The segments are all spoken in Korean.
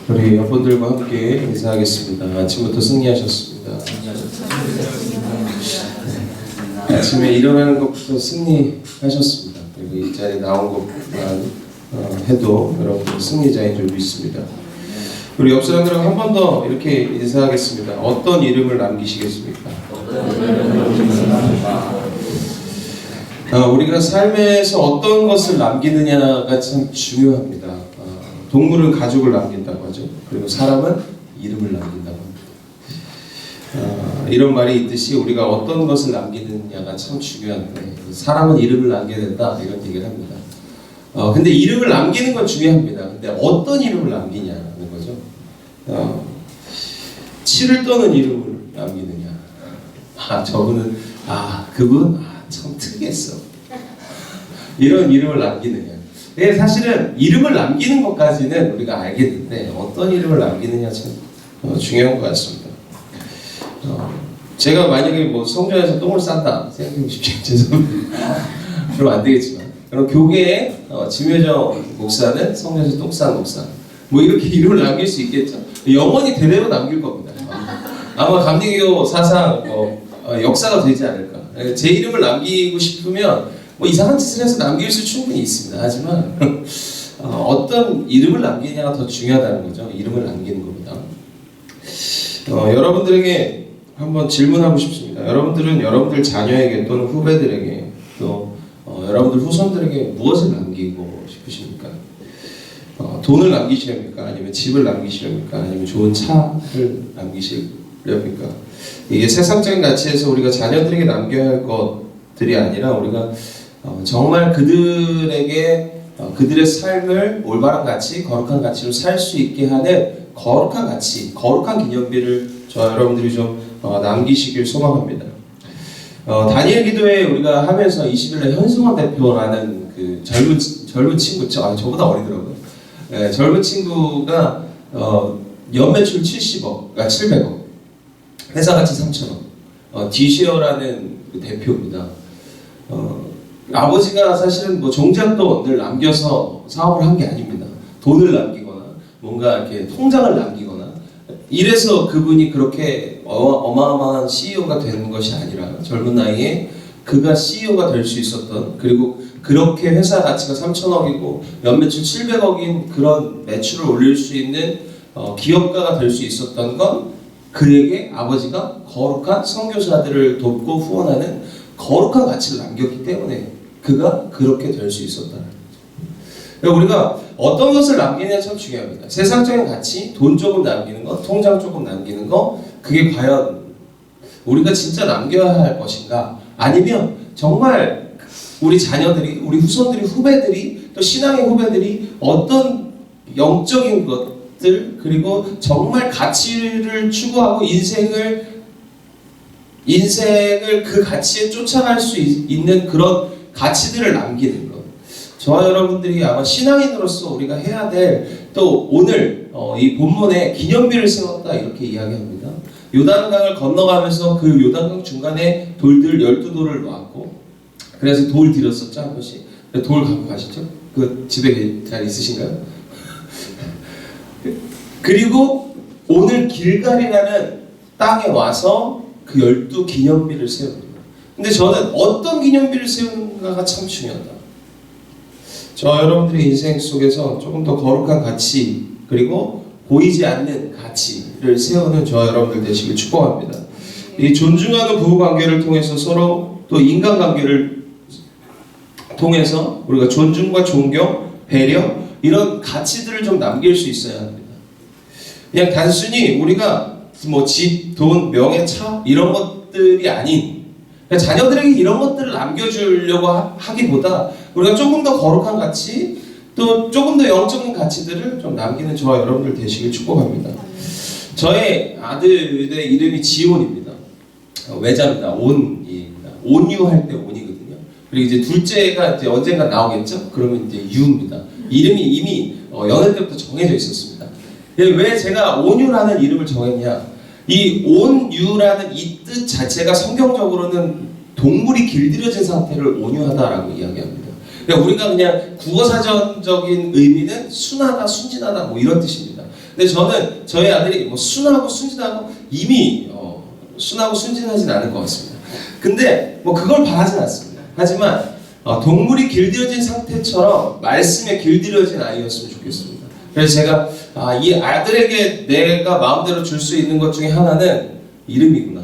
우리 여러분들과 함께 인사하겠습니다. 아침부터 승리하셨습니다. 아침에 일어나는 것부터 승리하셨습니다. 그리고 이 자리에 나온 것만 해도 여러분들 승리자인 줄 믿습니다. 우리 옆 사람들하고 한 번 더 이렇게 인사하겠습니다. 어떤 이름을 남기시겠습니까? 우리가 삶에서 어떤 것을 남기느냐가 참 중요합니다. 동물은 가죽을 남긴다고 하죠. 그리고 사람은 이름을 남긴다고 합니다. 이런 말이 있듯이 우리가 어떤 것을 남기느냐가 참 중요한데 사람은 이름을 남겨야 된다 이런 얘기를 합니다. 근데 이름을 남기는 건 중요합니다. 근데 어떤 이름을 남기냐는 거죠. 치를 떠는 이름을 남기느냐. 저분은 그분 참 특이했어. 이런 이름을 남기느냐. 사실은 이름을 남기는 것까지는 우리가 알겠는데 어떤 이름을 남기느냐 참 중요한 것 같습니다. 제가 만약에 뭐 성전에서 똥을 싼다 생각해 보십시오. 죄송합니다. 그럼 안 되겠지만 그럼 교계에 지묘정 목사는 성전에서 똥 싼 목사 뭐 이렇게 이름을 남길 수 있겠죠. 영원히 대대로 남길 겁니다. 아마 감리교 사상 역사가 되지 않을까. 제 이름을 남기고 싶으면 뭐 이상한 짓을 해서 남길 수 충분히 있습니다. 하지만 어떤 이름을 남기냐가 더 중요하다는 거죠. 이름을 남기는 겁니다. 여러분들에게 한번 질문하고 싶습니다. 여러분들은 여러분들 자녀에게 또는 후배들에게 또 여러분들 후손들에게 무엇을 남기고 싶으십니까? 돈을 남기시렵니까? 아니면 집을 남기시렵니까? 아니면 좋은 차를 남기시렵니까? 이게 세상적인 가치에서 우리가 자녀들에게 남겨야 할 것들이 아니라 우리가 정말 그들에게 그들의 삶을 올바른 가치, 거룩한 가치로 살 수 있게 하는 거룩한 가치, 거룩한 기념비를 여러분들이 좀 남기시길 소망합니다. 다니엘 기도회 우리가 하면서 20일에 현승원 대표라는 그 젊은 친구, 저보다 어리더라고요. 젊은 친구가 연매출 700억, 회사 가치 3천억, 디쉐어라는 그 대표입니다. 아버지가 사실은 뭐 종잣돈을 남겨서 사업을 한 게 아닙니다. 돈을 남기거나 뭔가 이렇게 통장을 남기거나 이래서 그분이 그렇게 어마어마한 CEO가 되는 것이 아니라 젊은 나이에 그가 CEO가 될 수 있었던 그리고 그렇게 회사 가치가 3천억이고 연매출 700억인 그런 매출을 올릴 수 있는 기업가가 될 수 있었던 건 그에게 아버지가 거룩한 선교사들을 돕고 후원하는 거룩한 가치를 남겼기 때문에 그가 그렇게 될 수 있었다는 거죠. 우리가 어떤 것을 남기느냐 참 중요합니다. 세상적인 가치, 돈 조금 남기는 것, 통장 조금 남기는 것, 그게 과연 우리가 진짜 남겨야 할 것인가? 아니면 정말 우리 자녀들이, 우리 후손들이, 후배들이, 또 신앙의 후배들이 어떤 영적인 것들, 그리고 정말 가치를 추구하고 인생을 그 가치에 쫓아갈 수 있는 그런 가치들을 남기는 것. 저와 여러분들이 아마 신앙인으로서 우리가 해야 될 또 오늘 이 본문에 기념비를 세웠다 이렇게 이야기합니다. 요단강을 건너가면서 그 요단강 중간에 돌들 12돌을 놓았고 그래서 돌 들였었죠 한 번씩. 돌 갖고 가시죠? 그 집에 잘 있으신가요? 그리고 오늘 길갈이라는 땅에 와서 그 12 기념비를 세웁니다. 근데 저는 어떤 기념비를 세우는가가 참 중요하다. 저와 여러분들의 인생 속에서 조금 더 거룩한 가치 그리고 보이지 않는 가치를 세우는 저와 여러분들 되시길 축복합니다. 이 존중하는 부부관계를 통해서 서로 또 인간관계를 통해서 우리가 존중과 존경, 배려 이런 가치들을 좀 남길 수 있어야 합니다. 그냥 단순히 우리가 뭐 집, 돈, 명예, 차 이런 것들이 아닌 자녀들에게 이런 것들을 남겨주려고 하기보다 우리가 조금 더 거룩한 가치 또 조금 더 영적인 가치들을 좀 남기는 저와 여러분들 되시길 축복합니다. 저의 아들의 이름이 지온입니다. 외자입니다. 온입니다. 온유할 때 온이거든요. 그리고 이제 둘째가 이제 언젠가 나오겠죠? 그러면 이제 유입니다. 이름이 이미 연애 때부터 정해져 있었습니다. 왜 제가 온유라는 이름을 정했냐? 이 온유라는 이 뜻 자체가 성경적으로는 동물이 길들여진 상태를 온유하다라고 이야기합니다. 그러니까 우리가 그냥 국어사전적인 의미는 순하다, 순진하다 뭐 이런 뜻입니다. 근데 저는 저희 아들이 뭐 순하고 순진하고 이미 순하고 순진하진 않을 것 같습니다. 근데 뭐 그걸 바라진 않습니다. 하지만 동물이 길들여진 상태처럼 말씀에 길들여진 아이였으면 좋겠습니다. 그래서 제가 이 아들에게 내가 마음대로 줄 수 있는 것 중에 하나는 이름이구나.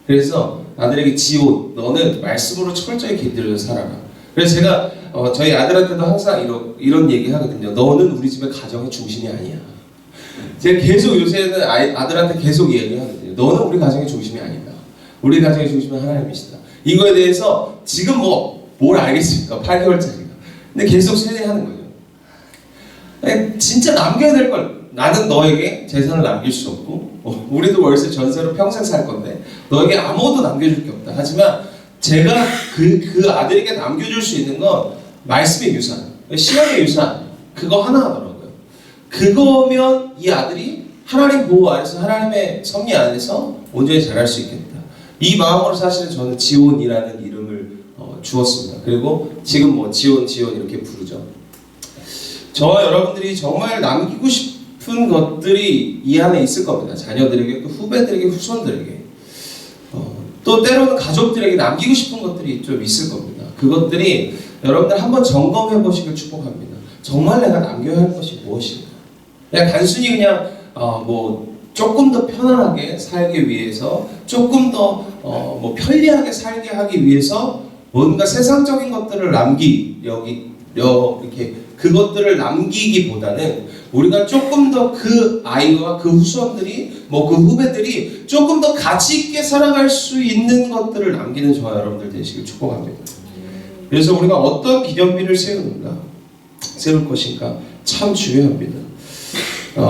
그래서 아들에게 지온, 너는 말씀으로 철저히 길들여서 살아라. 그래서 제가 저희 아들한테도 항상 이런 얘기 하거든요. 너는 우리 집의 가정의 중심이 아니야. 제가 계속 요새는 아들한테 계속 얘기하거든요. 너는 우리 가정의 중심이 아니다. 우리 가정의 중심은 하나님이시다. 이거에 대해서 지금 뭘 알겠습니까? 8개월짜리가. 근데 계속 세뇌하는 거죠. 진짜 남겨야 될 걸. 나는 너에게 재산을 남길 수 없고 우리도 월세 전세로 평생 살 건데 너에게 아무것도 남겨줄 게 없다. 하지만 제가 그 아들에게 남겨줄 수 있는 건 말씀의 유산, 신앙의 유산, 그거 하나 하더라고요. 그거면 이 아들이 하나님 보호 아래서 하나님의 섭리 안에서 온전히 자랄 수 있겠다. 이 마음으로 사실은 저는 지온이라는 이름을 주었습니다. 그리고 지금 지온 이렇게 부르죠. 저와 여러분들이 정말 남기고 싶은 것들이 이 안에 있을 겁니다. 자녀들에게, 또 후배들에게, 후손들에게, 또 때로는 가족들에게 남기고 싶은 것들이 좀 있을 겁니다. 그것들이 여러분들 한번 점검해 보시길 축복합니다. 정말 내가 남겨야 할 것이 무엇인가? 그냥 단순히 그냥 조금 더 편안하게 살기 위해서, 조금 더 편리하게 살게 하기 위해서 뭔가 세상적인 것들을 이렇게 그것들을 남기기보다는 우리가 조금 더 그 아이와 그 후손들이 그 후배들이 조금 더 가치 있게 살아갈 수 있는 것들을 남기는 저와 여러분들 되시길 축복합니다. 그래서 우리가 어떤 기념비를 세울 것인가 참 중요합니다.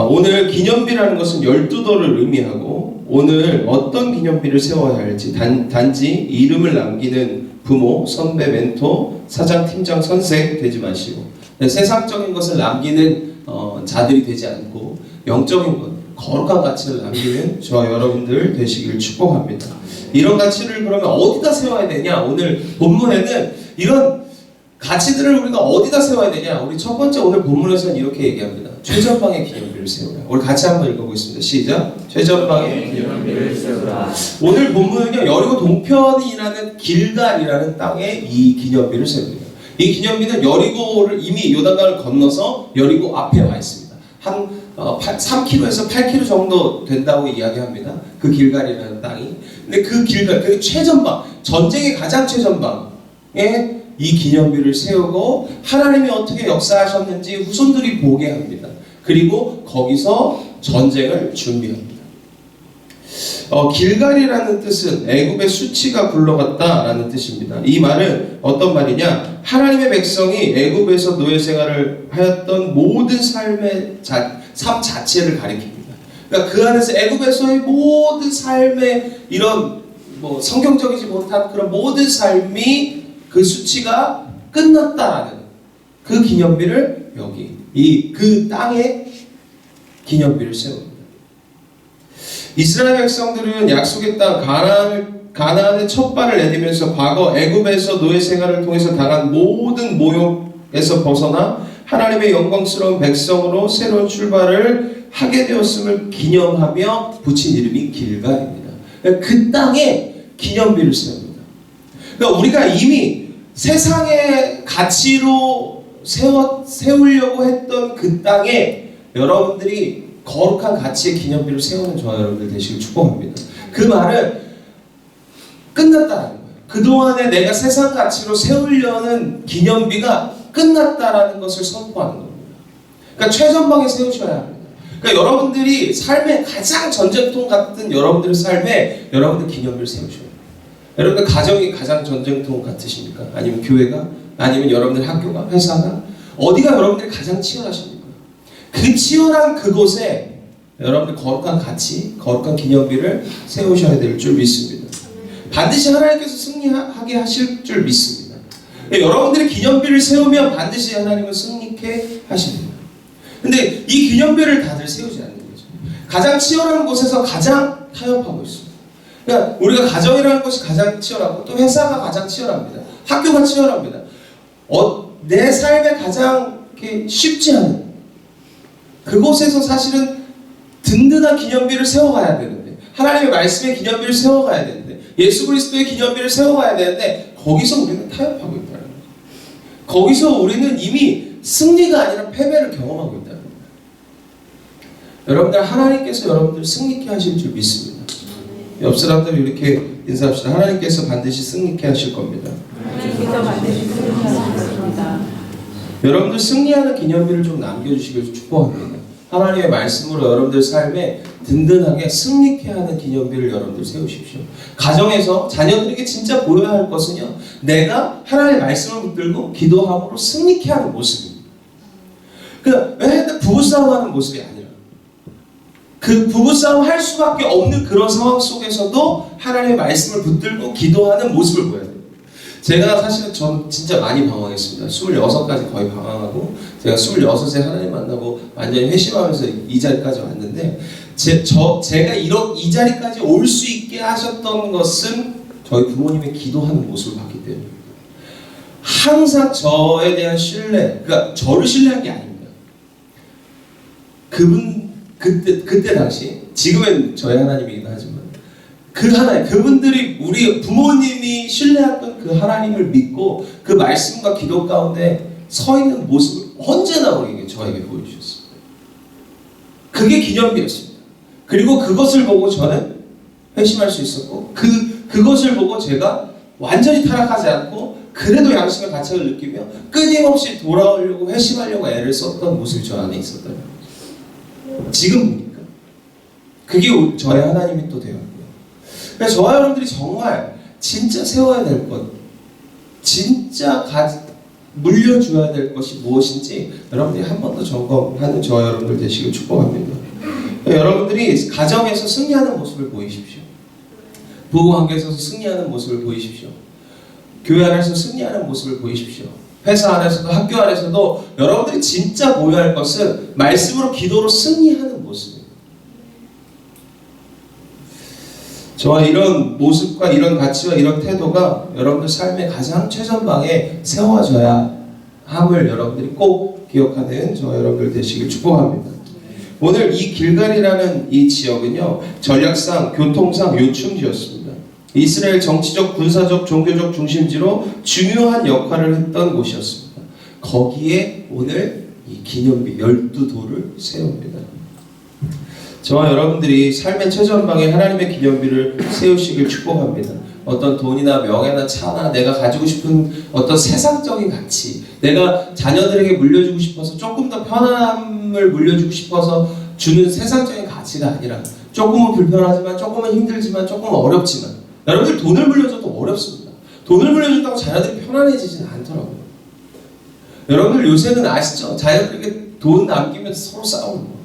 오늘 기념비라는 것은 12도를 의미하고 오늘 어떤 기념비를 세워야 할지 단지 이름을 남기는 부모, 선배, 멘토, 사장, 팀장, 선생 되지 마시고 세상적인 것을 남기는 자들이 되지 않고 영적인 것, 거룩한 가치를 남기는 저와 여러분들 되시길 축복합니다. 이런 가치를 그러면 어디다 세워야 되냐? 오늘 본문에는 이런 가치들을 우리가 어디다 세워야 되냐? 우리 첫 번째 오늘 본문에서는 이렇게 얘기합니다. 최전방의 기념비를 세우라. 우리 같이 한번 읽어보겠습니다. 시작. 최전방의 기념비를 세우라. 오늘 본문은요, 여리고 동편이라는 길갈이라는 땅에 이 기념비를 세웁니다. 이 기념비는 여리고를 이미 요단강을 건너서 여리고 앞에 와 있습니다. 한 3km에서 8km 정도 된다고 이야기합니다. 그 길갈이라는 땅이. 근데 그 길갈, 그 최전방, 전쟁의 가장 최전방에 이 기념비를 세우고 하나님이 어떻게 역사하셨는지 후손들이 보게 합니다. 그리고 거기서 전쟁을 준비합니다. 길갈이라는 뜻은 애굽의 수치가 굴러갔다라는 뜻입니다. 이 말은 어떤 말이냐? 하나님의 백성이 애굽에서 노예 생활을 하였던 모든 삶 자체를 가리킵니다. 그러니까 그 안에서 애굽에서의 모든 삶의 이런 성경적이지 못한 그런 모든 삶이 그 수치가 끝났다라는 그 기념비를 그 땅에 기념비를 세웁니다. 이스라엘 백성들은 약속의 땅 가나안의 첫 발을 내디면서 과거 애굽에서 노예 생활을 통해서 당한 모든 모욕에서 벗어나 하나님의 영광스러운 백성으로 새로운 출발을 하게 되었음을 기념하며 붙인 이름이 길갈입니다. 그 땅에 기념비를 세웁니다. 그러니까 우리가 이미 세상의 가치로 세우려고 했던 그 땅에 여러분들이 거룩한 가치의 기념비를 세우는 저와 여러분들 되시길 축복합니다. 그 말은 끝났다라는 거예요. 그동안에 내가 세상 가치로 세우려는 기념비가 끝났다라는 것을 선포하는 겁니다. 그러니까 최전방에 세우셔야 합니다. 그러니까 여러분들이 삶의 가장 전쟁통 같은 여러분들의 삶에 여러분들 기념비를 세우셔야 돼요. 여러분들 가정이 가장 전쟁통 같으십니까? 아니면 교회가? 아니면 여러분들 학교가? 회사가? 어디가 여러분들이 가장 치열하십니까? 그 치열한 그곳에 여러분들 거룩한 가치, 거룩한 기념비를 세우셔야 될 줄 믿습니다. 반드시 하나님께서 승리하게 하실 줄 믿습니다. 여러분들이 기념비를 세우면 반드시 하나님은 승리케 하십니다. 근데 이 기념비를 다들 세우지 않는 거죠. 가장 치열한 곳에서 가장 타협하고 있습니다. 그러니까 우리가 가정이라는 것이 가장 치열하고 또 회사가 가장 치열합니다. 학교가 치열합니다. 내 삶에 가장 쉽지 않은 그곳에서 사실은 든든한 기념비를 세워가야 되는데, 하나님의 말씀의 기념비를 세워가야 되는데, 예수 그리스도의 기념비를 세워가야 되는데, 거기서 우리는 타협하고 있다는 거예요. 거기서 우리는 이미 승리가 아니라 패배를 경험하고 있다는 거예요. 여러분들, 하나님께서 여러분들 승리케 하실 줄 믿습니다. 옆 사람들 이렇게 인사합시다. 하나님께서 반드시 승리케 하실 겁니다. 하나님께서 반드시 승리케 하십니다. 여러분들 승리하는 기념비를 좀 남겨주시길 축복합니다. 하나님의 말씀으로 여러분들 삶에 든든하게 승리케 하는 기념비를 여러분들 세우십시오. 가정에서 자녀들에게 진짜 보여야 할 것은요, 내가 하나님의 말씀을 붙들고 기도함으로 승리케 하는 모습입니다. 왜 부부싸움 하는 모습이 아니라, 그 부부싸움 할 수밖에 없는 그런 상황 속에서도 하나님의 말씀을 붙들고 기도하는 모습을 보여야 돼요. 제가 사실은 전 진짜 많이 방황했습니다. 26까지 거의 방황하고, 제가 26에 하나님 만나고 완전히 회심하면서 이 자리까지 왔는데, 제가 이 자리까지 올 수 있게 하셨던 것은 저희 부모님의 기도하는 모습을 봤기 때문입니다. 항상 저에 대한 신뢰, 그러니까 저를 신뢰한 게 아닙니다. 그때 당시, 지금은 저희 하나님이긴 하지만, 그분들이 우리 부모님이 신뢰했던 그 하나님을 믿고 그 말씀과 기도 가운데 서 있는 모습을 언제나 우리에게 저에게 보여주셨습니다. 그게 기념비였습니다. 그리고 그것을 보고 저는 회심할 수 있었고, 그것을 보고 제가 완전히 타락하지 않고 그래도 양심의 가책을 느끼며 끊임없이 돌아오려고 회심하려고 애를 썼던 모습이 저 안에 있었다는 거죠. 지금 보니까 그게 저의 하나님이 또 되었고, 그래서 저와 여러분들이 정말 진짜 세워야 될 것, 진짜 물려줘야 될 것이 무엇인지 여러분들이 한 번 더 점검하는 저와 여러분들 되시길 축복합니다. 여러분들이 가정에서 승리하는 모습을 보이십시오. 부부관계에서 승리하는 모습을 보이십시오. 교회 안에서 승리하는 모습을 보이십시오. 회사 안에서도 학교 안에서도 여러분들이 진짜 보여야 할 것은 말씀으로 기도로 승리하는 모습입니다. 저와 이런 모습과 이런 가치와 이런 태도가 여러분들 삶의 가장 최전방에 세워져야 함을 여러분들이 꼭 기억하는 저와 여러분들 되시길 축복합니다. 오늘 이 길갈이라는 이 지역은요, 전략상, 교통상 요충지였습니다. 이스라엘 정치적, 군사적, 종교적 중심지로 중요한 역할을 했던 곳이었습니다. 거기에 오늘 이 기념비 12돌을 세웁니다. 저와 여러분들이 삶의 최전방에 하나님의 기념비를 세우시길 축복합니다. 어떤 돈이나 명예나 차나 내가 가지고 싶은 어떤 세상적인 가치, 내가 자녀들에게 물려주고 싶어서 조금 더 편안함을 물려주고 싶어서 주는 세상적인 가치가 아니라, 조금은 불편하지만, 조금은 힘들지만, 조금은 어렵지만, 여러분들 돈을 물려줘도 어렵습니다. 돈을 물려준다고 자녀들이 편안해지지는 않더라고요. 여러분들 요새는 아시죠? 자녀들에게 돈 남기면 서로 싸우는 거.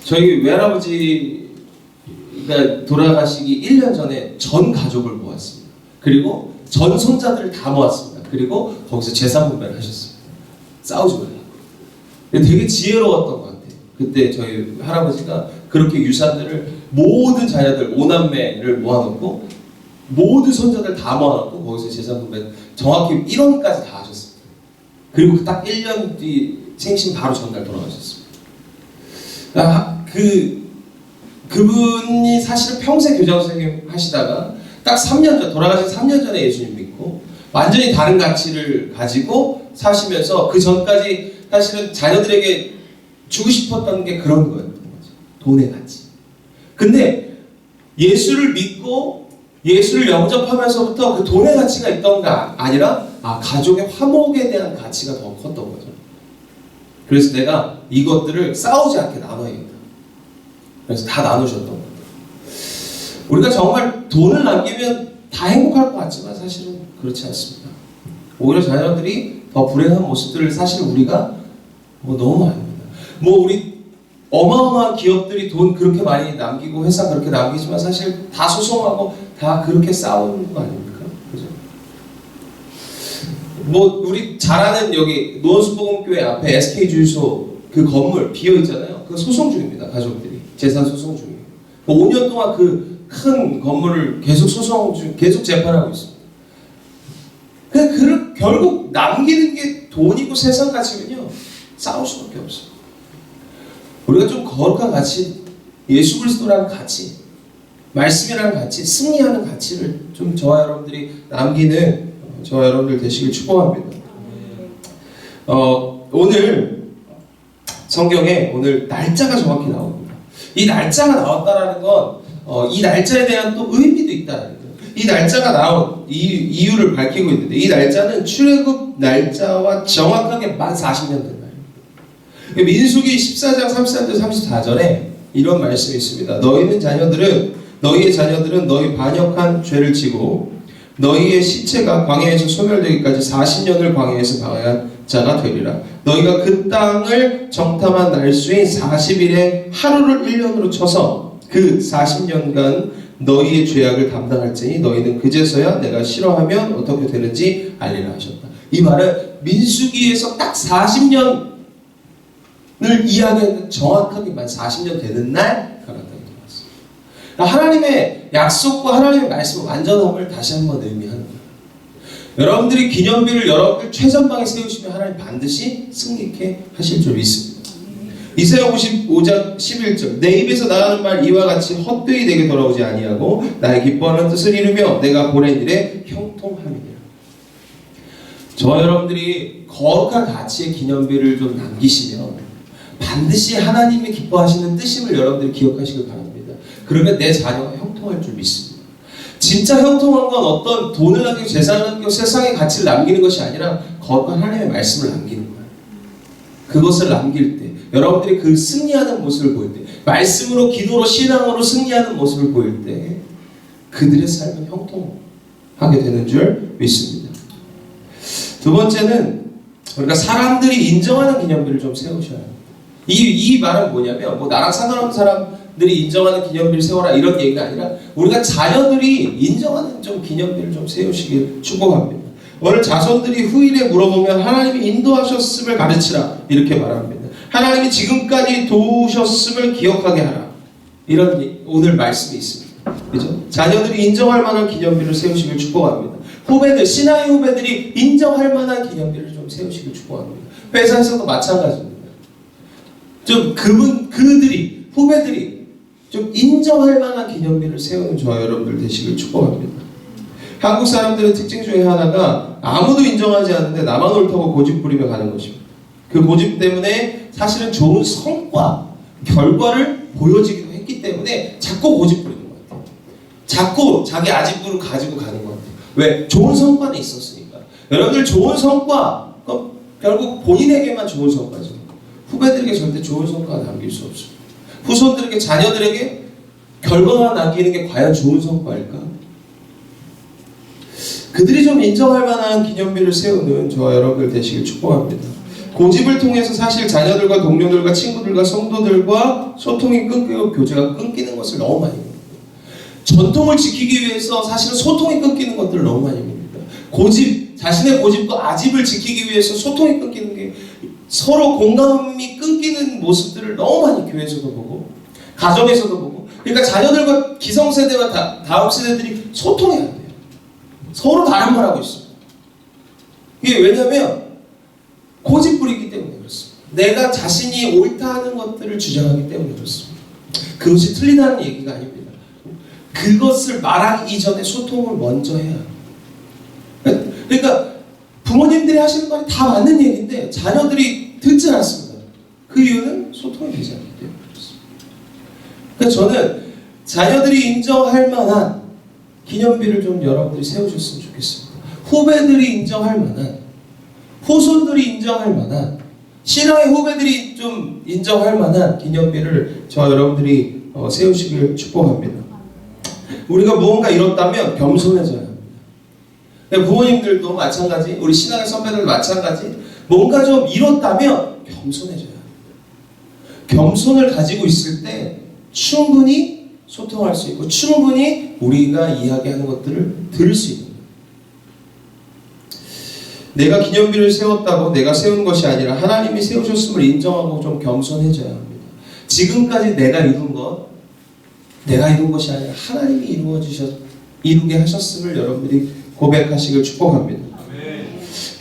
저희 외할아버지가 돌아가시기 1년 전에 전 가족을 모았습니다. 그리고 전 손자들을 다 모았습니다. 그리고 거기서 재산 분배를 하셨습니다. 싸우지 말라고. 되게 지혜로웠던 것 같아요. 그때 저희 할아버지가 그렇게 유산들을 모든 자녀들 5남매를 모아놓고 모든 손자들 다 모아놓고 거기서 재산 분배 정확히 1원까지 다 하셨습니다. 그리고 딱 1년 뒤 생신 바로 전날 돌아가셨습니다. 그분이 사실은 평생 교장 선생님 하시다가 딱 3년 전, 돌아가신 3년 전에 예수님 믿고 완전히 다른 가치를 가지고 사시면서 그 전까지 사실은 자녀들에게 주고 싶었던 게 그런 거였던 거죠. 돈의 가치. 근데 예수를 믿고 예수를 영접하면서부터 그 돈의 가치가 있던가 아니라 가족의 화목에 대한 가치가 더 컸던 거죠. 그래서 내가 이것들을 싸우지 않게 나눠야겠다. 그래서 다 나누셨던 겁니다. 우리가 정말 돈을 남기면 다 행복할 것 같지만 사실은 그렇지 않습니다. 오히려 자녀들이 더 불행한 모습들을 사실 우리가 너무 많이 합니다. 우리 어마어마한 기업들이 돈 그렇게 많이 남기고 회사 그렇게 남기지만 사실 다 소송하고 다 그렇게 싸우는 거 아닙니까? 그죠? 우리 잘 아는 여기 노원수복음교회 앞에 SK주유소 그 건물 비어있잖아요. 그 소송 중입니다. 가족들이. 재산 소송 중이에요. 5년 동안 그 큰 건물을 계속 계속 재판하고 있습니다. 결국 남기는 게 돈이고 세상 가치면요, 싸울 수밖에 없어요. 우리가 좀 거룩한 가치, 예수 그리스도라는 가치, 말씀이라는 가치, 승리하는 가치를 좀 저와 여러분들이 남기는 저와 여러분들 되시길 축복합니다. 오늘 성경에 오늘 날짜가 정확히 나옵니다. 이 날짜가 나왔다라는 건 이 날짜에 대한 또 의미도 있다는 거예요. 이 날짜가 나온 이유를 밝히고 있는데 이 날짜는 출애굽 날짜와 정확하게 만 40년 된 날입니다. 민수기 14장 33절 34절에 이런 말씀이 있습니다. 너희의 자녀들은 너희 반역한 죄를 지고 너희의 시체가 광야에서 소멸되기까지 40년을 광야에서 방해한 자가 되리라. 너희가 그 땅을 정탐한 날수인 40일의 하루를 1년으로 쳐서 그 40년간 너희의 죄악을 담당할지니 너희는 그제서야 내가 싫어하면 어떻게 되는지 알리라 하셨다. 이 말은 민수기에서 딱 40년을 이야기하는 정확하게만 40년 되는 날 가라다고 나왔습니다. 하나님의 약속과 하나님의 말씀의 완전함을 다시 한번 의미하는 거예요. 여러분들이 기념비를 여러분들 최전방에 세우시면 하나님 반드시 승리케 하실 줄 믿습니다. 이사야 55장 11절 내 입에서 나가는 말 이와 같이 헛되이 내게 돌아오지 아니하고 나의 기뻐하는 뜻을 이루며 내가 보낸 일에 형통함이니라. 저와 여러분들이 거룩한 가치의 기념비를 좀 남기시면 반드시 하나님이 기뻐하시는 뜻임을 여러분들이 기억하시길 바랍니다. 그러면 내 자녀가 형통할 줄 믿습니다. 진짜 형통한 건 어떤 돈을 남기고 재산을 남기고 세상의 가치를 남기는 것이 아니라 거룩한 하나님의 말씀을 남기는 거예요. 그것을 남길 때 여러분들이 그 승리하는 모습을 보일 때 말씀으로 기도로 신앙으로 승리하는 모습을 보일 때 그들의 삶은 형통하게 되는 줄 믿습니다. 두 번째는 우리가 사람들이 인정하는 기념비를 좀 세우셔야 합니다. 이 말은 뭐냐면 나랑 상관없는 사람들이 인정하는 기념비를 세워라 이런 얘기가 아니라 우리가 자녀들이 인정하는 좀 기념비를 좀 세우시길 축복합니다. 오늘 자손들이 후일에 물어보면 하나님이 인도하셨음을 가르치라 이렇게 말합니다. 하나님이 지금까지 도우셨음을 기억하게 하라 이런 오늘 말씀이 있습니다. 그죠? 자녀들이 인정할 만한 기념비를 세우시길 축복합니다. 후배들, 신앙의 후배들이 인정할 만한 기념비를 좀 세우시길 축복합니다. 회사에서도 마찬가지입니다. 좀 그들이 후배들이 좀 인정할 만한 기념비를 세우는 저와 여러분들 되시길 축복합니다. 한국 사람들의 특징 중에 하나가 아무도 인정하지 않는데 나만 옳다고 고집 부리며 가는 것입니다. 그 고집 때문에 사실은 좋은 성과, 결과를 보여주기도 했기 때문에 자꾸 고집 부리는 것 같아요. 자꾸 자기 아집부를 가지고 가는 것 같아요. 왜? 좋은 성과는 있었으니까. 여러분들 좋은 성과, 결국 본인에게만 좋은 성과죠. 후배들에게 절대 좋은 성과가 남길 수 없습니다. 후손들에게, 자녀들에게 결과만 남기는 게 과연 좋은 성과일까? 그들이 좀 인정할 만한 기념비를 세우는 저와 여러분들 되시길 축복합니다. 고집을 통해서 사실 자녀들과 동료들과 친구들과 성도들과 소통이 끊기고 교제가 끊기는 것을 너무 많이 봅니다. 전통을 지키기 위해서 사실은 소통이 끊기는 것들을 너무 많이 봅니다. 고집, 자신의 고집과 아집을 지키기 위해서 소통이 끊기는 게 서로 공감이 끊기는 모습들을 너무 많이 교회에서도 보고 가정에서도 보고 그러니까 자녀들과 기성세대와 다음 세대들이 소통이 안 돼요. 서로 다른 말 하고 있습니다. 이게 왜냐하면 고집 부리기 때문에 그렇습니다. 내가 자신이 옳다 하는 것들을 주장하기 때문에 그렇습니다. 그것이 틀리다는 얘기가 아닙니다. 그것을 말하기 이전에 소통을 먼저 해야 합니다. 그러니까 부모님들이 하시는 말이 다 맞는 얘기인데 자녀들이 듣지 않습니다. 그 이유는 소통이 되지 않기 때문에 그렇습니다. 그러니까 저는 자녀들이 인정할 만한 기념비를 좀 여러분들이 세우셨으면 좋겠습니다. 후배들이 인정할 만한, 후손들이 인정할 만한, 신앙의 후배들이 좀 인정할 만한 기념비를 저 여러분들이 세우시길 축복합니다. 우리가 무언가 이뤘다면 겸손해져야 합니다. 부모님들도 마찬가지, 우리 신앙의 선배들도 마찬가지, 뭔가 좀 이뤘다면 겸손해져야 합니다. 겸손을 가지고 있을 때 충분히 소통할 수 있고 충분히 우리가 이야기하는 것들을 들을 수 있는 거예요. 내가 기념비를 세웠다고 내가 세운 것이 아니라 하나님이 세우셨음을 인정하고 좀 겸손해져야 합니다. 지금까지 내가 이룬 것이 아니라 하나님이 이루게 하셨음을 여러분들이 고백하시길 축복합니다.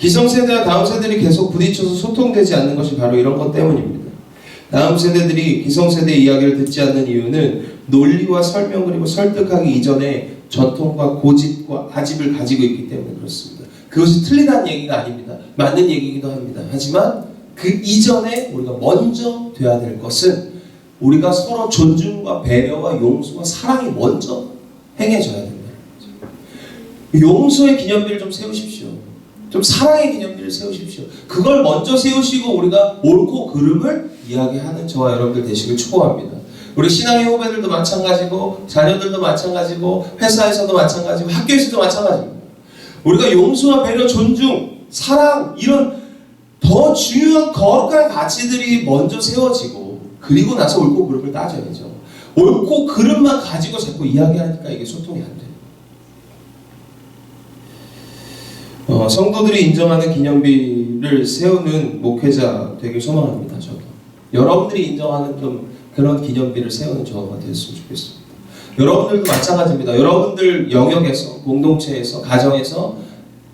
기성세대와 다음 세대들이 계속 부딪혀서 소통되지 않는 것이 바로 이런 것 때문입니다. 다음 세대들이 기성세대의 이야기를 듣지 않는 이유는 논리와 설명 그리고 설득하기 이전에 전통과 고집과 아집을 가지고 있기 때문에 그렇습니다. 그것이 틀리다는 얘기가 아닙니다. 맞는 얘기이기도 합니다. 하지만 그 이전에 우리가 먼저 돼야 될 것은 우리가 서로 존중과 배려와 용서와 사랑이 먼저 행해져야 된다는 거죠. 용서의 기념비를 좀 세우십시오. 좀 사랑의 기념비를 세우십시오. 그걸 먼저 세우시고 우리가 옳고 그름을 이야기하는 저와 여러분들 되시길 축복합니다. 우리 신앙의 후배들도 마찬가지고 자녀들도 마찬가지고 회사에서도 마찬가지고 학교에서도 마찬가지입니다. 우리가 용서와 배려, 존중, 사랑 이런 더 중요한 거룩한 가치들이 먼저 세워지고 그리고 나서 옳고 그름을 따져야죠. 옳고 그름만 가지고 자꾸 이야기하니까 이게 소통이 안 돼요. 성도들이 인정하는 기념비를 세우는 목회자 되길 소망합니다. 저도 여러분들이 인정하는 좀 그런 기념비를 세우는 저가 되었으면 좋겠습니다. 여러분들도 마찬가지입니다. 여러분들 영역에서, 공동체에서, 가정에서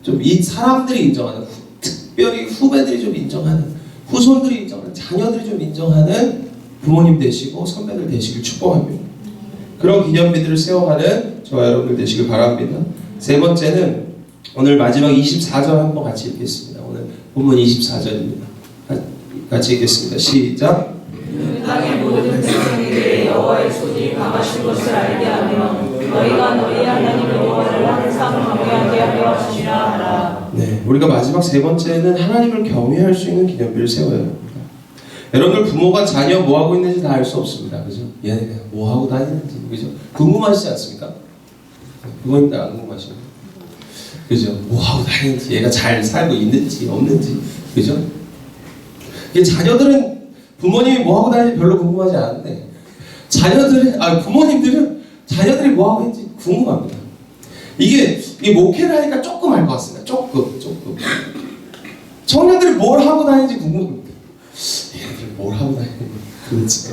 좀 이 사람들이 인정하는, 특별히 후배들이 좀 인정하는, 후손들이 인정하는, 자녀들이 좀 인정하는 부모님 되시고 선배들 되시길 축복합니다. 그런 기념비들을 세워가는 저와 여러분들 되시길 바랍니다. 세 번째는 오늘 마지막 24절 한번 같이 읽겠습니다. 오늘 본문 24절입니다. 같이 읽겠습니다. 시작. 땅의 모든 백성에게 여호와의 손이 강하신 것을 알게 하며 너희가 너희 하나님 여호와를 항상 경외하게 하려 하시라 하라. 네, 우리가 마지막 세 번째는 하나님을 경외할 수 있는 기념비를 세워야 합니다. 여러분들 부모가 자녀 뭐 하고 있는지 다 알 수 없습니다. 그죠? 얘네가 뭐 하고 다니는지 그죠? 궁금하시지 않습니까? 부모님들 안 궁금하시나요? 그죠? 뭐 하고 다니는지 얘가 잘 살고 있는지 없는지 그죠? 이게 자녀들은 부모님이 뭐 하고 다니는지 별로 궁금하지 않은데 부모님들은 자녀들이 뭐 하고 있는지 궁금합니다. 이게 목회를 하니까 조금 알 것 같습니다. 조금. 청년들이 뭘 하고 다니는지 궁금합니다. 얘네들 뭘 하고 다니는지 그렇지.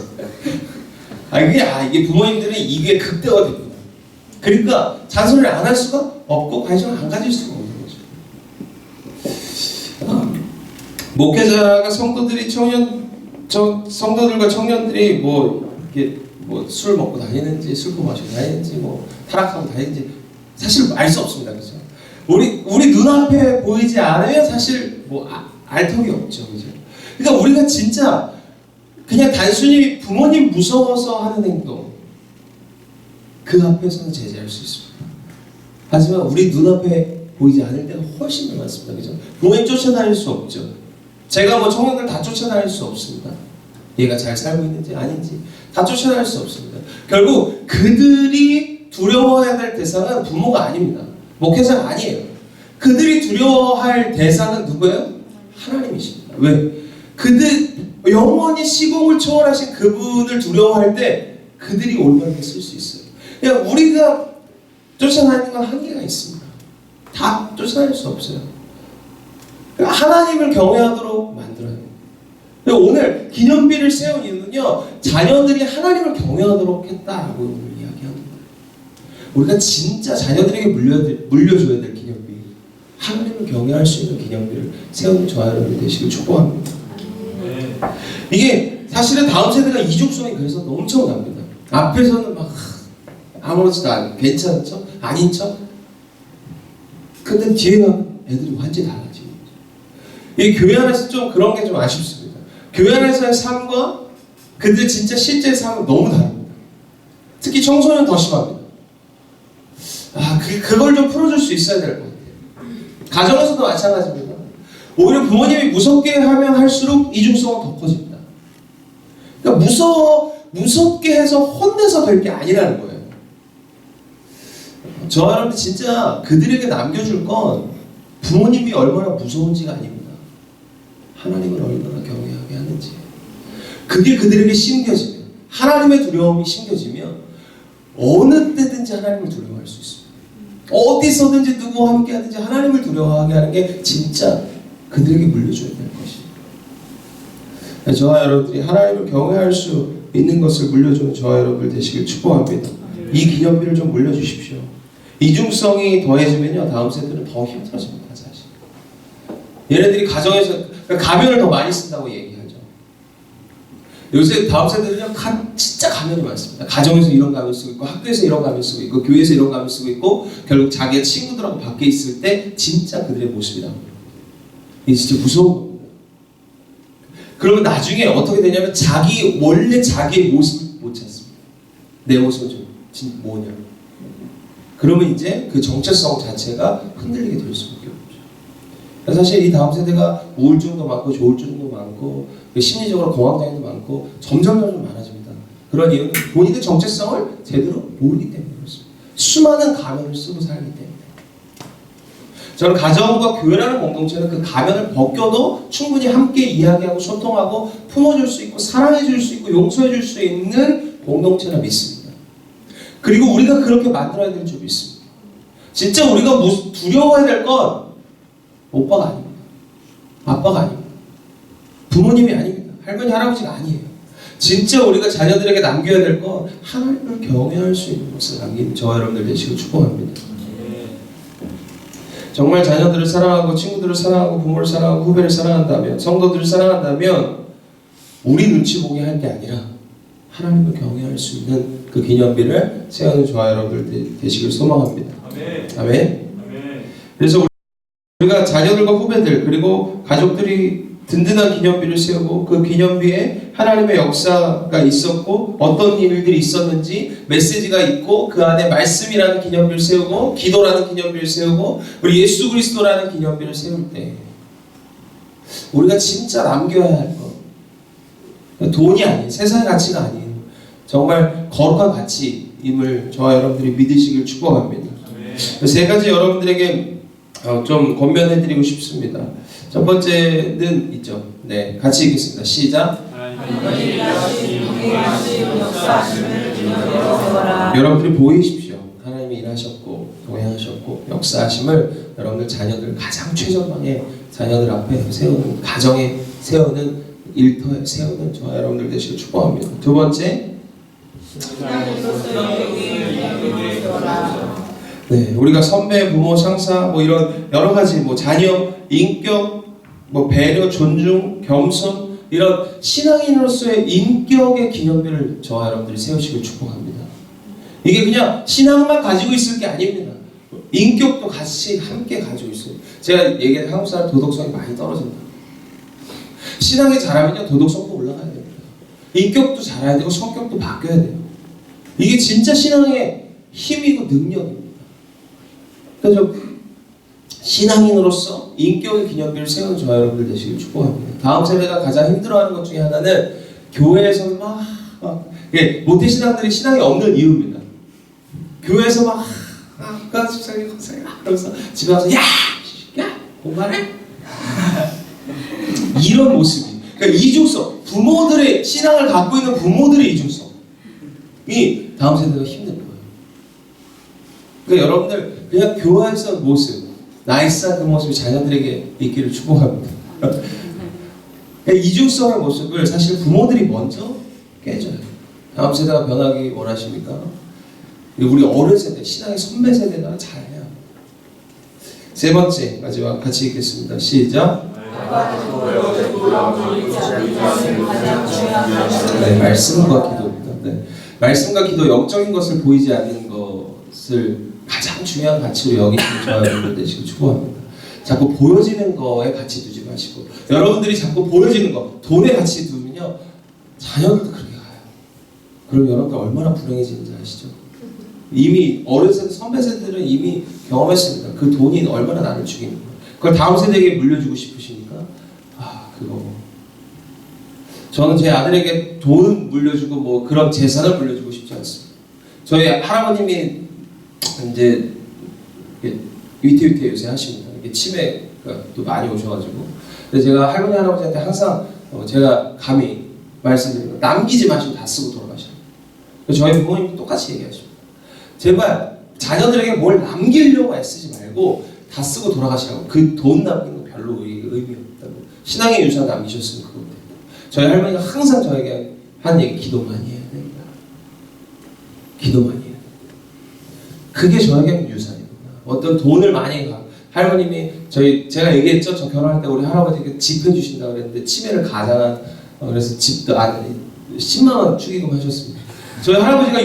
이게 부모님들은 이게 극대화됩니다. 그러니까 잔소리를 안 할 수가 없고 관심을 안 가질 수가 없는 거죠. 목회자가 성도들과 청년들이 이렇게 술 먹고 다니는지 술고 마시고 다니는지 타락하고 다니는지 사실 알 수 없습니다. 그죠? 우리 눈앞에 보이지 않으면 사실 알 턱이 없죠. 그죠? 그러니까 우리가 진짜 그냥 단순히 부모님 무서워서 하는 행동 그 앞에서는 제재할 수 있습니다. 하지만 우리 눈앞에 보이지 않을 때가 훨씬 더 많습니다. 그죠? 부모님 쫓아다닐 수 없죠. 제가 청년들 다 쫓아다닐 수 없습니다. 얘가 잘 살고 있는지 아닌지 다 쫓아다닐 수 없습니다. 결국 그들이 두려워해야 될 대상은 부모가 아닙니다. 목회자가 아니에요. 그들이 두려워할 대상은 누구예요? 하나님이십니다. 왜? 그들 영원히 시공을 초월하신 그분을 두려워할 때 그들이 올바르게 쓸 수 있어요. 그냥 우리가 쫓아다니는 건 한계가 있습니다. 다 쫓아다닐 수 없어요. 하나님을 경외하도록 만들어야 돼요. 오늘 기념비를 세운 이유는요, 자녀들이 하나님을 경외하도록 했다라고 오늘 이야기합니다. 우리가 진짜 자녀들에게 물려줘야 될 기념비, 하나님을 경외할 수 있는 기념비를 세우는 저와 여러분이 되시길 축복합니다. 이게 사실은 다음 세대가 이중성이 그래서 엄청납니다. 앞에서는 아무렇지도 않고 괜찮죠? 아닌 척? 근데 뒤에 가면 애들이 완전히 달라지고 이 교회 안에서 좀 그런 게 좀 아쉽습니다. 교회 안에서의 삶과 그들 진짜 실제 삶은 너무 다릅니다. 특히 청소년 더 심합니다. 그걸 좀 풀어줄 수 있어야 될 것 같아요. 가정에서도 마찬가지입니다. 오히려 부모님이 무섭게 하면 할수록 이중성은 더 커집니다. 그러니까 무섭게 해서 혼내서 될 게 아니라는 거예요. 저와 여러분들 진짜 그들에게 남겨줄 건 부모님이 얼마나 무서운지가 아닙니다. 하나님을 얼마나 경외하게 하는지. 그게 그들에게 심겨지면, 하나님의 두려움이 심겨지면 어느 때든지 하나님을 두려워할 수 있습니다. 어디서든지 누구와 함께 하든지 하나님을 두려워하게 하는 게 진짜 그들에게 물려줘야 될 것입니다. 저와 여러분들이 하나님을 경외할 수 있는 것을 물려주는 저와 여러분들 되시길 축복합니다. 이 기념비를 좀 물려주십시오. 이중성이 더해지면요, 다음 세대는 더 힘들어집니다. 사실 얘네들이 가정에서 가면을 더 많이 쓴다고 얘기하죠. 요새 다음 세대는요, 진짜 가면이 많습니다. 가정에서 이런 가면 쓰고 있고, 학교에서 이런 가면 쓰고 있고, 교회에서 이런 가면 쓰고 있고, 결국 자기의 친구들하고 밖에 있을 때 진짜 그들의 모습이 나옵니다. 이게 진짜 무서운 겁니다. 그러면 나중에 어떻게 되냐면 원래 자기의 모습을 못 찾습니다. 내 모습은 진짜 뭐냐. 그러면 이제 그 정체성 자체가 흔들리게 될 수밖에 없죠. 사실 이 다음 세대가 우울증도 많고 조울증도 많고 심리적으로 공황장애도 많고 점점 많아집니다. 그런 이유는 본인의 정체성을 제대로 모르기 때문에 그렇습니다. 수많은 가면을 쓰고 살기 때문에. 저는 가정과 교회라는 공동체는 그 가면을 벗겨도 충분히 함께 이야기하고 소통하고 품어줄 수 있고 사랑해줄 수 있고 용서해줄 수 있는 공동체라 믿습니다. 그리고 우리가 그렇게 만들어야 될 줄 믿습니다. 진짜 우리가 두려워해야 될 건 오빠가 아닙니다. 아빠가 아닙니다. 부모님이 아닙니다. 할머니, 할아버지가 아니에요. 진짜 우리가 자녀들에게 남겨야 될 건 하나님을 경외할 수 있는 것을 남긴 저와 여러분들 되시길 축복합니다. 정말 자녀들을 사랑하고 친구들을 사랑하고 부모를 사랑하고 후배를 사랑한다면 성도들을 사랑한다면 우리 눈치 보게 할 게 아니라 하나님을 경외할 수 있는 그 기념비를 세우는 저와 여러분들 되시길 소망합니다. 아멘. 그래서 우리가 자녀들과 후배들 그리고 가족들이 든든한 기념비를 세우고 그 기념비에 하나님의 역사가 있었고 어떤 일들이 있었는지 메시지가 있고 그 안에 말씀이라는 기념비를 세우고 기도라는 기념비를 세우고 우리 예수 그리스도라는 기념비를 세울 때 우리가 진짜 남겨야 할 것 돈이 아니에요. 세상의 가치가 아니에요. 정말 거룩한 가치임을 저와 여러분들이 믿으시길 축복합니다. 세 가지 여러분들에게 좀 권면해드리고 싶습니다. 첫 번째는 있죠. 네, 같이 읽겠습니다. 시작. 여러분들이 보이십시오. 하나님이 일하셨고 동행하셨고 역사하심을 여러분들 자녀들 가장 최전방에 자녀들 앞에 세우는 가정에 세우는 일터에 세우는 저와 여러분들 되시길 축복합니다. 두 번째, 네, 우리가 선배, 부모, 상사, 뭐 이런 여러 가지 뭐 자녀, 인격, 뭐 배려, 존중, 겸손 이런 신앙인으로서의 인격의 기념비를 저와 여러분들이 세우시길 축복합니다. 이게 그냥 신앙만 가지고 있을 게 아닙니다. 인격도 같이 함께 가지고 있어요. 제가 얘기한 한국 사람 도덕성이 많이 떨어진다. 신앙이 잘하면요 도덕성도 올라가야 됩니다. 인격도 잘해야 되고 성격도 바뀌어야 돼요. 이게 진짜 신앙의 힘이고 능력입니다. 그래서 신앙인으로서 인격의 기념비를 세우는 저와 여러분들 되시길 축복합니다. 다음 세대가 가장 힘들어하는 것 중에 하나는 교회에서 막 모태신앙들이 신앙이 없는 이유입니다. 교회에서 막 집사님 그러면서 집에 와서 야 공부하래 이런 모습이 그러니까 이중성 부모들의 신앙을 갖고 있는 부모들의 이중성이 다음 세대가 힘든 거예요. 그러니까 여러분들 그냥 교회에서 모습 나이스한 그 모습이 자녀들에게 있기를 축복합니다. 이중성의 모습을 사실 부모들이 먼저 깨져요. 다음 세대가 변하기 원하십니까? 우리 어른 세대, 신앙의 선배 세대가 잘해야 합니다. 세 번째 마지막 같이 읽겠습니다. 시작. 네, 말씀과 기도입니다. 네, 말씀과 기도 영적인 것을 보이지 않는 것을 가장 중요한 가치로 여기시는 저와 여러분들 되시길 축복합니다. 자꾸 보여지는 거에 가치 두지 마시고 여러분들이 자꾸 보여지는 거 돈에 가치 두면요 자녀들도 그렇게 가요. 그럼 여러분들 얼마나 불행해지는지 아시죠? 이미 어른 세대, 선배 세대들은 이미 경험했습니다. 그 돈이 얼마나 나를 죽이는 거예요. 그걸 다음 세대에게 물려주고 싶으시니까 그거 저는 제 아들에게 돈 물려주고 뭐 그런 재산을 물려주고 싶지 않습니다. 저희 할아버님이 이제 위태위태 요새 하십니다. 치매가 또 많이 오셔가지고 근데 제가 할머니 할아버지한테 항상 제가 감히 말씀드리고 남기지 마시고 다 쓰고 돌아가셔요. 저희 부모님도 똑같이 얘기하십니다. 제발 자녀들에게 뭘 남기려고 애쓰지 말고 다 쓰고 돌아가시라고. 그 돈 남기는 거 별로 의미 없다고. 신앙의 유산 남기셨으면 그거 됩니다. 저희 할머니가 항상 저에게 한 얘기 기도 많이 해야 된다. 기도 많이 해야 된다. 그게 저에게는 유산입니다. 어떤 돈을 많이 할머님이 제가 얘기했죠. 저 결혼할 때 우리 할아버지가 집 해주신다고 그랬는데 치매를 가장한 그래서 집도 10만 원 축의금 하셨습니다. 저희 할아버지가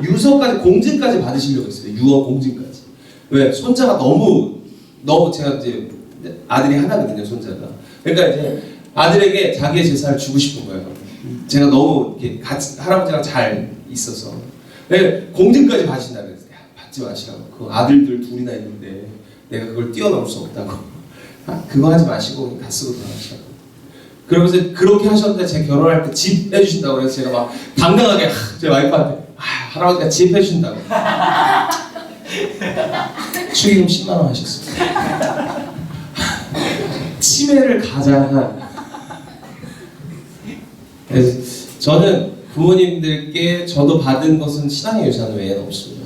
유서까지 공증까지 받으시려고 했어요. 유언 공증까지. 왜? 손자가 너무 제가 이제 아들이 하나거든요, 손자가. 그러니까 이제 아들에게 자기의 재산을 주고 싶은 거예요. 제가 너무 이렇게 같이 할아버지랑 잘 있어서. 공증까지 받으신다 그랬어요. 받지 마시라고. 그 아들들 둘이나 있는데 내가 그걸 뛰어넘을 수 없다고. 그거 하지 마시고 다 쓰고 돌아가시라고. 그러면서 그렇게 하셨는데 제가 결혼할 때 집 해주신다고 그래서 제가 막 당당하게 제 와이프한테 할아버지가 집 해주신다고. 축의금 10만 원 하셨습니다. 치매를 가장한. 그래서 저는 부모님들께 저도 받은 것은 신앙의 유산 외에는 없습니다.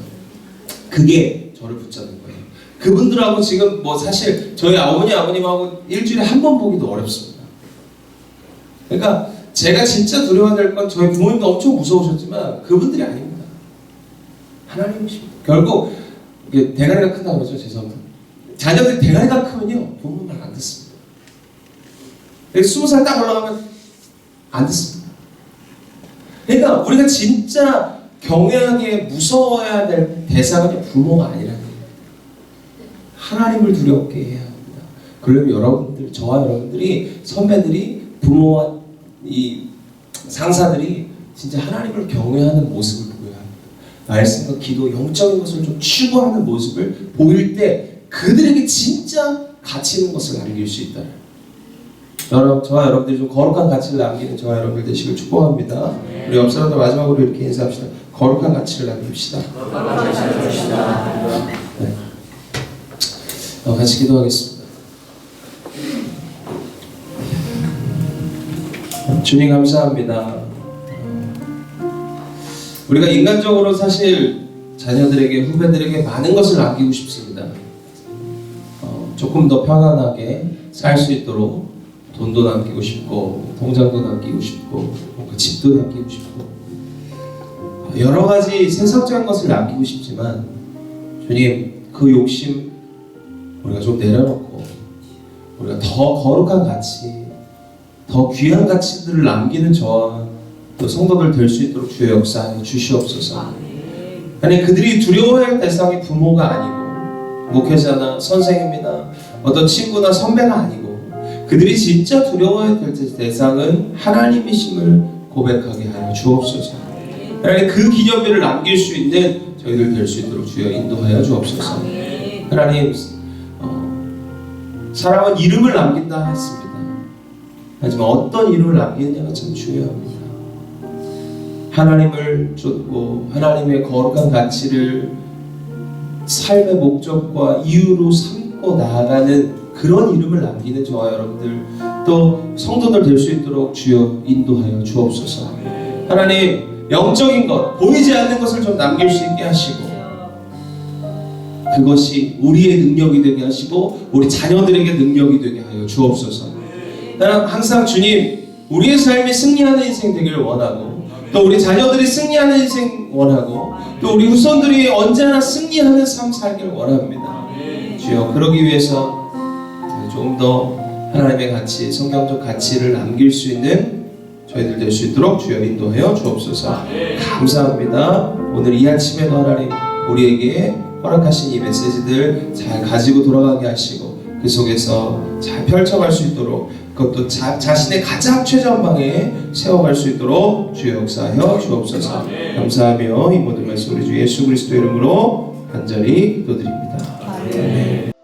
그게 저를 붙잡는 거예요. 그분들하고 지금 뭐 사실 저희 아버님하고 일주일에 한 번 보기도 어렵습니다. 그러니까 제가 진짜 두려워야 될 건 저희 부모님도 엄청 무서우셨지만 그분들이 아닙니다. 하나님이십니다. 결국 이게 대가리가 크다고 그러죠. 죄송합니다. 자녀들이 대가리가 크면요 부모 말 안 듣습니다. 20살 딱 올라가면 안 듣습니다. 그러니까 우리가 진짜 경외하게 무서워야 될 대상은 부모가 아니라는 거예요. 하나님을 두렵게 해야 합니다. 그러면 여러분들, 저와 여러분들이, 선배들이, 부모와 이 상사들이 진짜 하나님을 경외하는 모습을 보여야 합니다. 말씀과 기도, 영적인 것을 좀 추구하는 모습을 보일 때 그들에게 진짜 가치 있는 것을 남길 수 있다. 저와 여러분들이 좀 거룩한 가치를 남기는 저와 여러분들 되시길 축복합니다. 우리 옆 사람들 마지막으로 이렇게 인사합시다. 거룩한 가치를 남깁시다. 네. 같이 기도하겠습니다. 주님 감사합니다. 우리가 인간적으로 사실 자녀들에게, 후배들에게 많은 것을 남기고 싶습니다. 조금 더 편안하게 살 수 있도록 돈도 남기고 싶고, 통장도 남기고 싶고, 집도 남기고 싶고, 여러 가지 세상적인 것을 남기고 싶지만, 주님, 그 욕심 우리가 좀 내려놓고, 우리가 더 거룩한 가치, 더 귀한 가치들을 남기는 저와 또 성도들 될 수 있도록 주의 역사에 주시옵소서. 아니, 그들이 두려워할 대상이 부모가 아니고, 목회자나 선생님이나 어떤 친구나 선배가 아니고, 그들이 진짜 두려워해야 될 대상은 하나님이심을 고백하게 하여 주옵소서. 하나님, 그 기념비를 남길 수 있는 저희들 될 수 있도록 주여 인도하여 주옵소서. 하나님, 사람은 이름을 남긴다 했습니다. 하지만 어떤 이름을 남기느냐가 참 중요합니다. 하나님을 쫓고 하나님의 거룩한 가치를 삶의 목적과 이유로 삼고 나아가는 그런 이름을 남기는 저와 여러분들 또 성도들 될 수 있도록 주여 인도하여 주옵소서. 하나님, 영적인 것, 보이지 않는 것을 좀 남길 수 있게 하시고 그것이 우리의 능력이 되게 하시고 우리 자녀들에게 능력이 되게 하여 주옵소서. 나는 항상 주님, 우리의 삶이 승리하는 인생 되기를 원하고 또 우리 자녀들이 승리하는 인생 원하고 또 우리 후손들이 언제나 승리하는 삶 살기를 원합니다. 주여, 그러기 위해서 조금 더 하나님의 가치, 성경적 가치를 남길 수 있는 저희들 될 수 있도록 주여 인도하여 주옵소서. 감사합니다. 오늘 이 아침에도 하나님 우리에게 허락하신 이 메시지들 잘 가지고 돌아가게 하시고 그 속에서 잘 펼쳐갈 수 있도록 그것도 자신의 가장 최전방에 세워갈 수 있도록 주여 역사하여 주옵소서. 감사하며 이 모든 말씀 우리 주 예수 그리스도 이름으로 간절히 기도드립니다. 아멘.